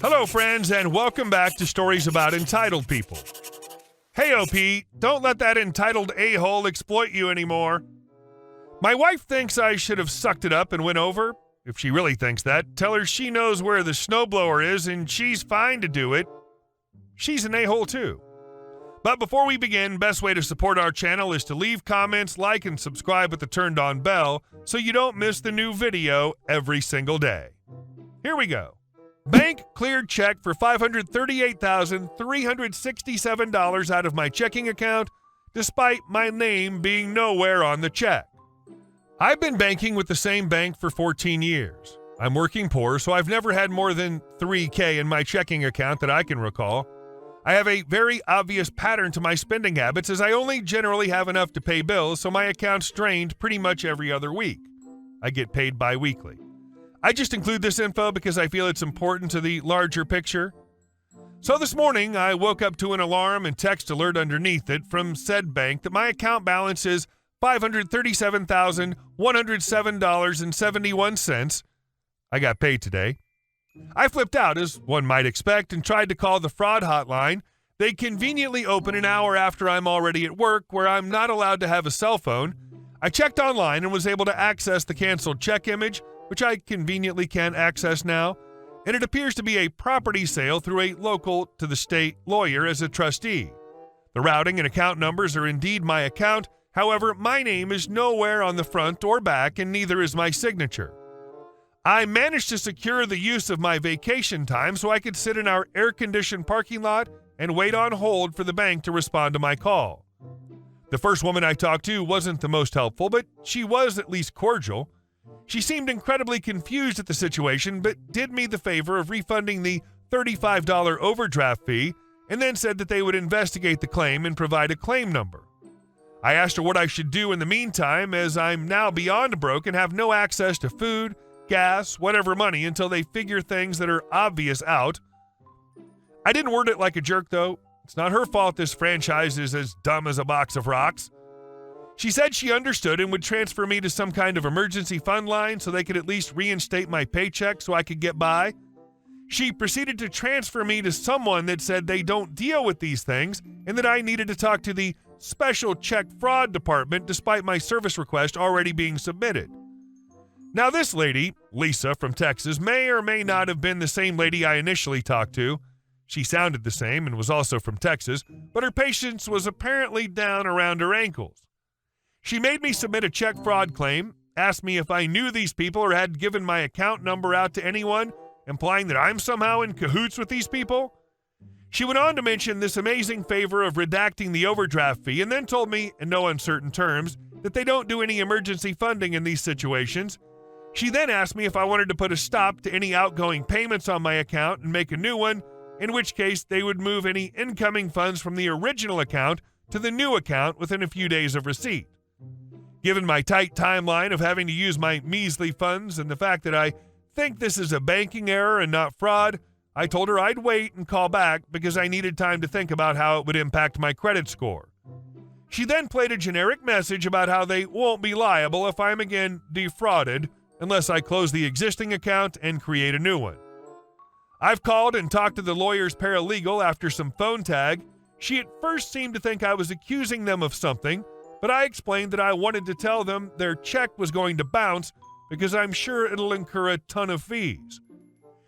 Hello, friends, and welcome back to Stories About Entitled People. Hey, OP, don't let that entitled a-hole exploit you anymore. My wife thinks I should have sucked it up and went over. If she really thinks that, tell her she knows where the snowblower is and she's fine to do it. She's an a-hole too. But before we begin, best way to support our channel is to leave comments, like, and subscribe with the turned-on bell so you don't miss the new video every single day. Here we go. Bank cleared check for $538,367 out of my checking account, despite my name being nowhere on the check. I've been banking with the same bank for 14 years. I'm working poor, so I've never had more than $3,000 in my checking account that I can recall. I have a very obvious pattern to my spending habits, as I only generally have enough to pay bills, so my account's drained pretty much every other week. I get paid bi-weekly. I just include this info because I feel it's important to the larger picture. So this morning, I woke up to an alarm and text alert underneath it from said bank that my account balance is $537,107.71. I got paid today. I flipped out, as one might expect, and tried to call the fraud hotline. They conveniently open an hour after I'm already at work, where I'm not allowed to have a cell phone. I checked online and was able to access the canceled check image, which I conveniently can't access now, and it appears to be a property sale through a local to the state lawyer as a trustee. The routing and account numbers are indeed my account, however, my name is nowhere on the front or back, and neither is my signature. I managed to secure the use of my vacation time so I could sit in our air-conditioned parking lot and wait on hold for the bank to respond to my call. The first woman I talked to wasn't the most helpful, but she was at least cordial. She seemed incredibly confused at the situation, but did me the favor of refunding the $35 overdraft fee and then said that they would investigate the claim and provide a claim number. I asked her what I should do in the meantime, as I'm now beyond broke and have no access to food, gas, whatever money until they figure things that are obvious out. I didn't word it like a jerk, though. It's not her fault this franchise is as dumb as a box of rocks. She said she understood and would transfer me to some kind of emergency fund line so they could at least reinstate my paycheck so I could get by. She proceeded to transfer me to someone that said they don't deal with these things and that I needed to talk to the special check fraud department despite my service request already being submitted. Now this lady, Lisa from Texas, may or may not have been the same lady I initially talked to. She sounded the same and was also from Texas, but her patience was apparently down around her ankles. She made me submit a check fraud claim, asked me if I knew these people or had given my account number out to anyone, implying that I'm somehow in cahoots with these people. She went on to mention this amazing favor of redacting the overdraft fee and then told me, in no uncertain terms, that they don't do any emergency funding in these situations. She then asked me if I wanted to put a stop to any outgoing payments on my account and make a new one, in which case they would move any incoming funds from the original account to the new account within a few days of receipt. Given my tight timeline of having to use my measly funds and the fact that I think this is a banking error and not fraud, I told her I'd wait and call back because I needed time to think about how it would impact my credit score. She then played a generic message about how they won't be liable if I'm again defrauded unless I close the existing account and create a new one. I've called and talked to the lawyer's paralegal after some phone tag. She at first seemed to think I was accusing them of something, but I explained that I wanted to tell them their check was going to bounce because I'm sure it'll incur a ton of fees.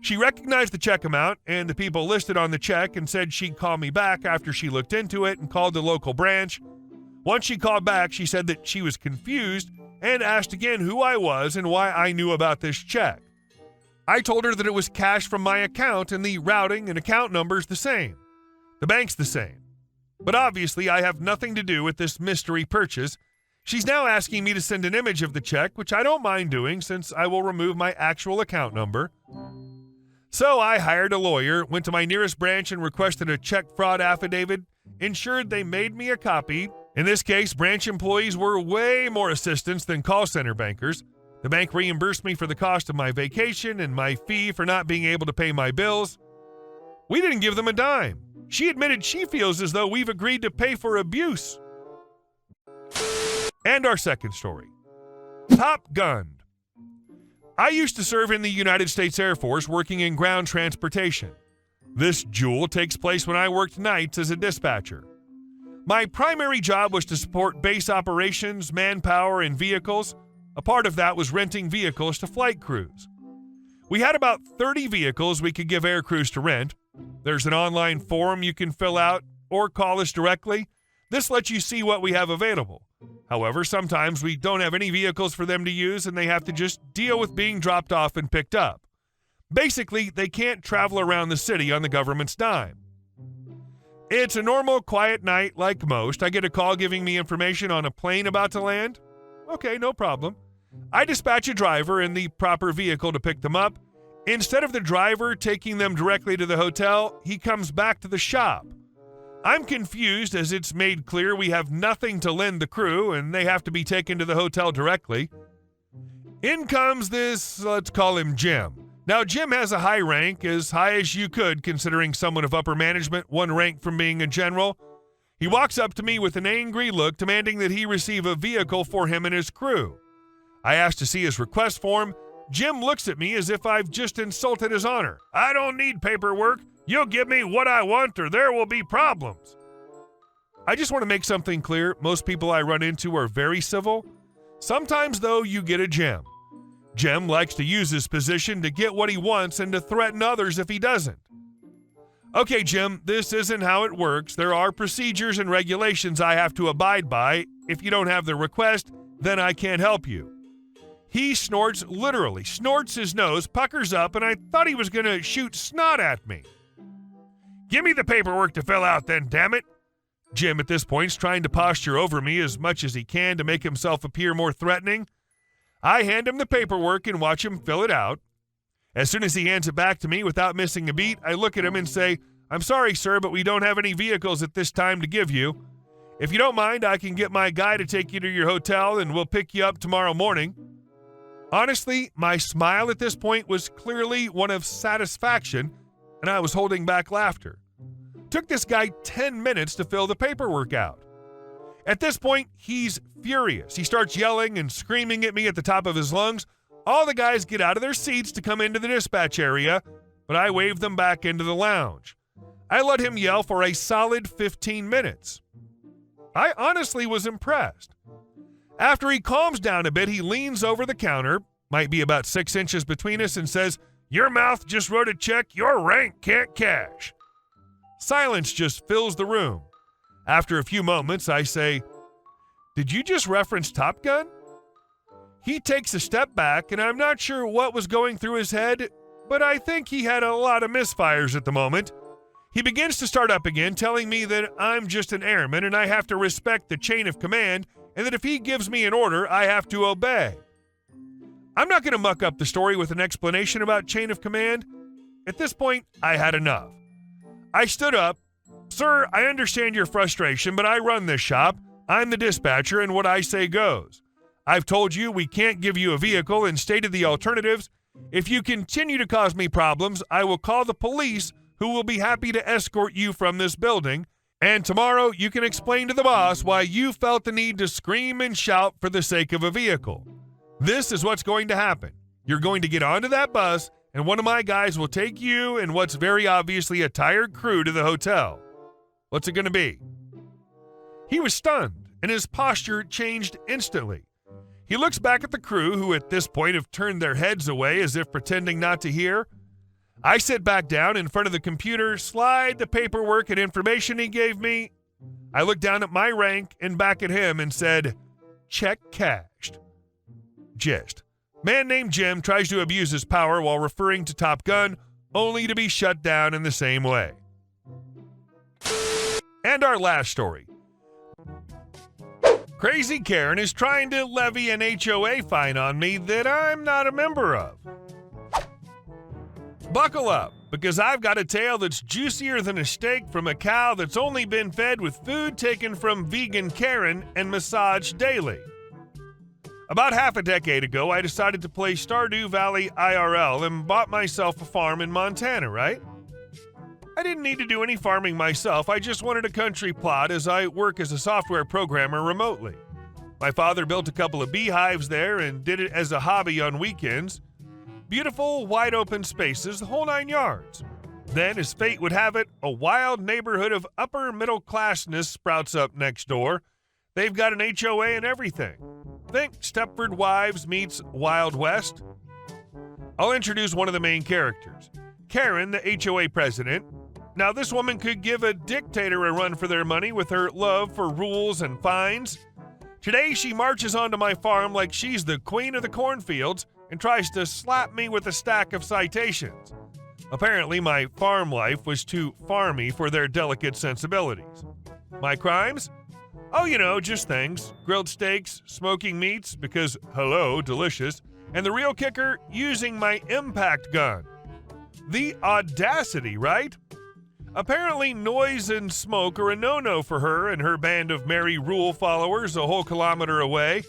She recognized the check amount and the people listed on the check and said she'd call me back after she looked into it and called the local branch. Once she called back, she said that she was confused and asked again who I was and why I knew about this check. I told her that it was cash from my account and the routing and account number's the same. The bank's the same. But obviously I have nothing to do with this mystery purchase. She's now asking me to send an image of the check, which I don't mind doing since I will remove my actual account number. So I hired a lawyer, went to my nearest branch and requested a check fraud affidavit, ensured they made me a copy. In this case, branch employees were way more assistants than call center bankers. The bank reimbursed me for the cost of my vacation and my fee for not being able to pay my bills. We didn't give them a dime. She admitted she feels as though we've agreed to pay for abuse. And our second story. Top Gunned. I used to serve in the United States Air Force working in ground transportation. This jewel takes place when I worked nights as a dispatcher. My primary job was to support base operations, manpower, and vehicles. A part of that was renting vehicles to flight crews. We had about 30 vehicles we could give air crews to rent. There's an online form you can fill out or call us directly. This lets you see what we have available. However, sometimes we don't have any vehicles for them to use and they have to just deal with being dropped off and picked up. Basically, they can't travel around the city on the government's dime. It's a normal, quiet night like most. I get a call giving me information on a plane about to land. Okay, no problem. I dispatch a driver in the proper vehicle to pick them up. Instead of the driver taking them directly to the hotel, he comes back to the shop. I'm confused as it's made clear we have nothing to lend the crew and they have to be taken to the hotel directly. In comes this, let's call him Jim. Now, Jim has a high rank, as high as you could considering someone of upper management, one rank from being a general. He walks up to me with an angry look, demanding that he receive a vehicle for him and his crew. I ask to see his request form. Jim looks at me as if I've just insulted his honor. I don't need paperwork. You'll give me what I want or there will be problems. I just want to make something clear. Most people I run into are very civil. Sometimes, though, you get a Jim. Jim likes to use his position to get what he wants and to threaten others if he doesn't. Okay, Jim, this isn't how it works. There are procedures and regulations I have to abide by. If you don't have the request, then I can't help you. He snorts, literally snorts his nose, puckers up, and I thought he was going to shoot snot at me. Give me the paperwork to fill out then, damn it. Jim at this point is trying to posture over me as much as he can to make himself appear more threatening. I hand him the paperwork and watch him fill it out. As soon as he hands it back to me without missing a beat, I look at him and say, I'm sorry, sir, but we don't have any vehicles at this time to give you. If you don't mind, I can get my guy to take you to your hotel and we'll pick you up tomorrow morning. Honestly, my smile at this point was clearly one of satisfaction, and I was holding back laughter. Took this guy 10 minutes to fill the paperwork out. At this point, he's furious. He starts yelling and screaming at me at the top of his lungs. All the guys get out of their seats to come into the dispatch area, but I wave them back into the lounge. I let him yell for a solid 15 minutes. I honestly was impressed. After he calms down a bit, he leans over the counter, might be about 6 inches between us, and says, Your mouth just wrote a check your rank can't cash. Silence just fills the room. After a few moments, I say, Did you just reference Top Gun? He takes a step back, and I'm not sure what was going through his head, but I think he had a lot of misfires at the moment. He begins to start up again, telling me that I'm just an airman and I have to respect the chain of command, and that if he gives me an order, I have to obey. I'm not going to muck up the story with an explanation about chain of command. At this point, I had enough. I stood up. Sir, I understand your frustration, but I run this shop. I'm the dispatcher, and what I say goes. I've told you we can't give you a vehicle and stated the alternatives. If you continue to cause me problems, I will call the police, who will be happy to escort you from this building. And tomorrow you can explain to the boss why you felt the need to scream and shout for the sake of a vehicle. This is what's going to happen. You're going to get onto that bus, and one of my guys will take you and what's very obviously a tired crew to the hotel. What's it going to be? He was stunned, and his posture changed instantly. He looks back at the crew, who at this point have turned their heads away as if pretending not to hear. I sit back down in front of the computer, slide the paperwork and information he gave me. I look down at my rank and back at him and said, Check cashed. Gist. Man named Jim tries to abuse his power while referring to Top Gun, only to be shut down in the same way. And our last story. Crazy Karen is trying to levy an HOA fine on me that I'm not a member of. Buckle up, because I've got a tale that's juicier than a steak from a cow that's only been fed with food taken from vegan Karen and massaged daily. About half a decade ago, I decided to play Stardew Valley IRL and bought myself a farm in Montana, right? I didn't need to do any farming myself, I just wanted a country plot as I work as a software programmer remotely. My father built a couple of beehives there and did it as a hobby on weekends. Beautiful, wide open spaces, the whole 9 yards. Then, as fate would have it, a wild neighborhood of upper middle classness sprouts up next door. They've got an HOA and everything. Think Stepford Wives meets Wild West. I'll introduce one of the main characters, Karen, the HOA president. Now, this woman could give a dictator a run for their money with her love for rules and fines. Today, she marches onto my farm like she's the queen of the cornfields and tries to slap me with a stack of citations. Apparently, my farm life was too farmy for their delicate sensibilities. My crimes? Oh, just things. Grilled steaks, smoking meats, because, hello, delicious. And the real kicker, using my impact gun. The audacity, right? Apparently, noise and smoke are a no-no for her and her band of merry rule followers a whole kilometer away.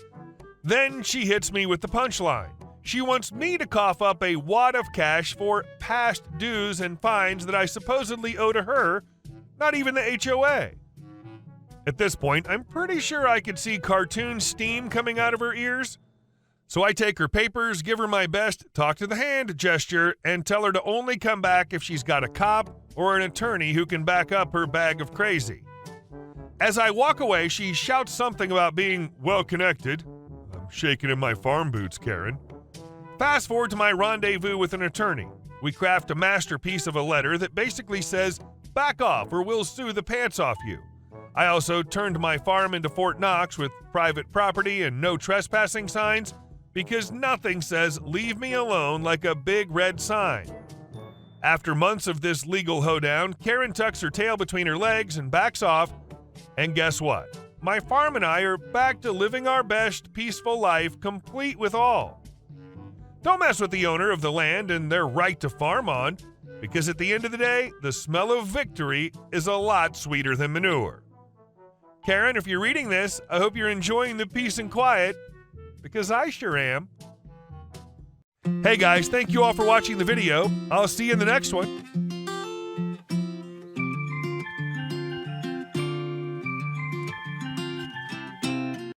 Then she hits me with the punchline. She wants me to cough up a wad of cash for past dues and fines that I supposedly owe to her, not even the HOA. At this point, I'm pretty sure I could see cartoon steam coming out of her ears. So I take her papers, give her my best talk to the hand gesture, and tell her to only come back if she's got a cop or an attorney who can back up her bag of crazy. As I walk away, she shouts something about being well-connected. I'm shaking in my farm boots, Karen. Fast forward to my rendezvous with an attorney. We craft a masterpiece of a letter that basically says, back off or we'll sue the pants off you. I also turned my farm into Fort Knox with private property and no trespassing signs because nothing says leave me alone like a big red sign. After months of this legal hoedown, Karen tucks her tail between her legs and backs off. And guess what? My farm and I are back to living our best, peaceful life, complete with all. Don't mess with the owner of the land and their right to farm on, because at the end of the day, the smell of victory is a lot sweeter than manure. Karen, if you're reading this, I hope you're enjoying the peace and quiet, because I sure am. Hey guys, thank you all for watching the video. I'll see you in the next one.